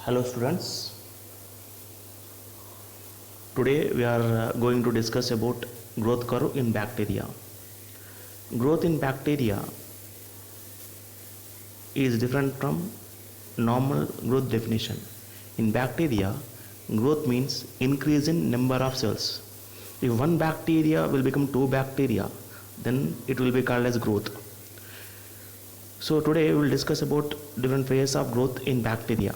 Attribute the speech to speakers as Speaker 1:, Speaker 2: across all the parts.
Speaker 1: Hello students, today we are going to discuss about growth curve in bacteria. Growth in bacteria is different from normal growth definition. In bacteria, growth means increase in number of cells. If one bacteria will become two bacteria, then it will be called as growth. So today we will discuss about different phases of growth in bacteria.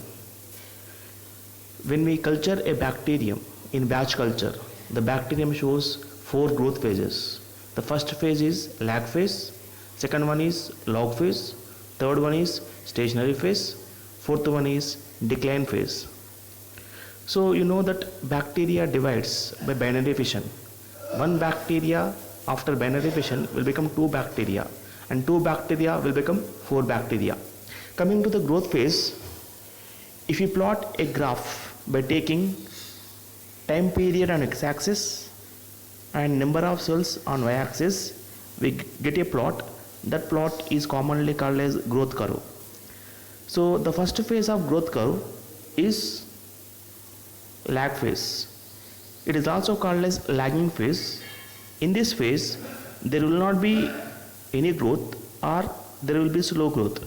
Speaker 1: When we culture a bacterium in batch culture, the bacterium shows 4 growth phases. The first phase is lag phase, second one is log phase, third one is stationary phase, fourth one is decline phase. So you know that bacteria divides by binary fission. One bacteria after binary fission will become 2 bacteria and 2 bacteria will become 4 bacteria. Coming to the growth phase, if you plot a graph by taking time period on x-axis and number of cells on y-axis, we get a plot. That plot is commonly called as growth curve. So the first phase of growth curve is lag phase. It is also called as lagging phase. In this phase, there will not be any growth or there will be slow growth.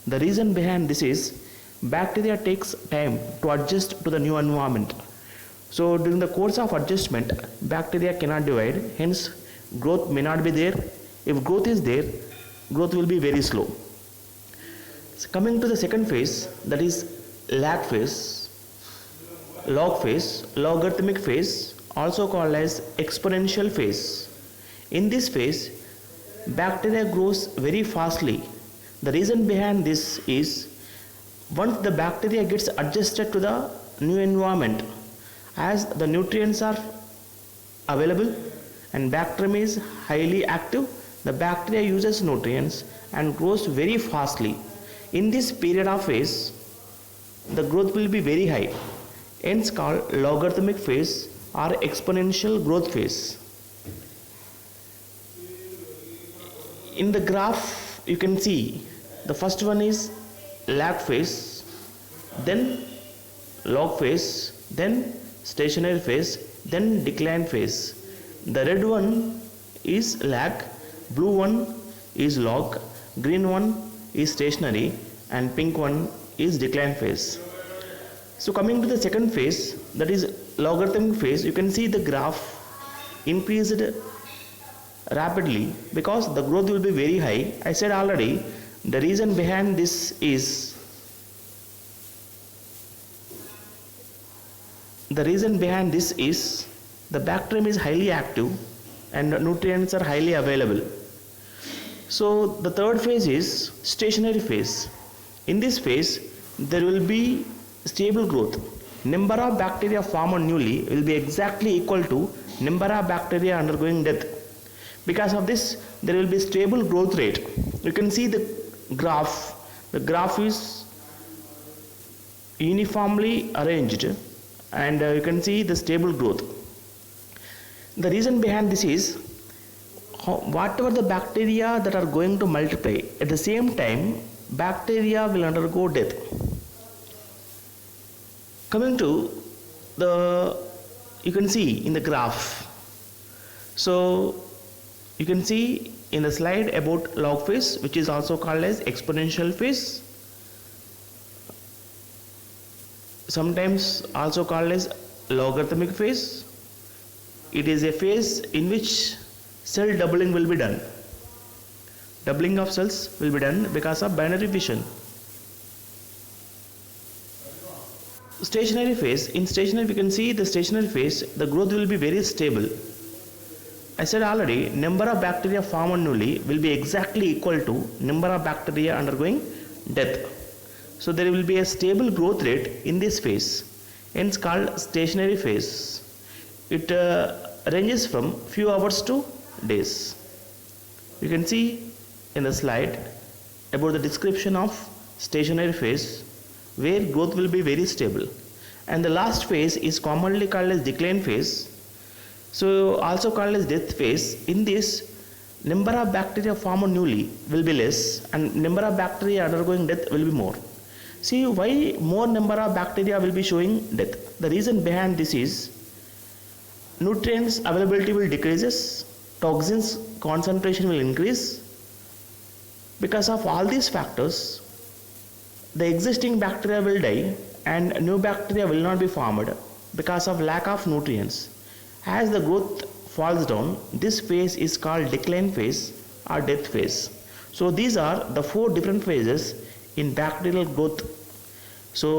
Speaker 1: The reason behind this is bacteria takes time to adjust to the new environment. So during the course of adjustment, bacteria cannot divide, hence growth may not be there. If growth is there, growth will be very slow. So coming to the second phase, that is lag phase, log phase, logarithmic phase, also called as exponential phase. In this phase, bacteria grows very fastly. The reason behind this is once the bacteria gets adjusted to the new environment, as the nutrients are available and bacterium is highly active, the bacteria uses nutrients and grows very fastly. In this period of phase, the growth will be very high, hence called logarithmic phase or exponential growth phase. In the graph you can see the first one is lag phase, then log phase, then stationary phase, then decline phase. The red one is lag, blue one is log, green one is stationary and pink one is decline phase. So coming to the second phase, that is logarithmic phase, you can see the graph increased rapidly because the growth will be very high. I said already, the reason behind this is the bacterium is highly active and nutrients are highly available. So the third phase is stationary phase. In this phase, there will be stable growth. Number of bacteria formed newly will be exactly equal to number of bacteria undergoing death. Because of this, there will be stable growth rate. You can see the graph. The graph is uniformly arranged and you can see the stable growth. The reason behind this is whatever the bacteria that are going to multiply, at the same time bacteria will undergo death. Coming to the, you can see in the graph. So you can see in the slide about log phase, which is also called as exponential phase, sometimes also called as logarithmic phase. It is a phase in which cell doubling will be done. Doubling of cells will be done because of binary fission. Stationary phase, in stationary we can see the stationary phase, the growth will be very stable. I said already, number of bacteria formed newly will be exactly equal to number of bacteria undergoing death. So there will be a stable growth rate in this phase, hence called stationary phase. It ranges from few hours to days. You can see in the slide about the description of stationary phase, where growth will be very stable. And the last phase is commonly called as decline phase. So also called as death phase. In this, number of bacteria formed newly will be less and number of bacteria undergoing death will be more. See why more number of bacteria will be showing death. The reason behind this is nutrients availability will decreases, toxins concentration will increase. Because of all these factors, the existing bacteria will die and new bacteria will not be formed because of lack of nutrients. As the growth falls down, this phase is called decline phase or death phase. So these are the four different phases in bacterial growth. So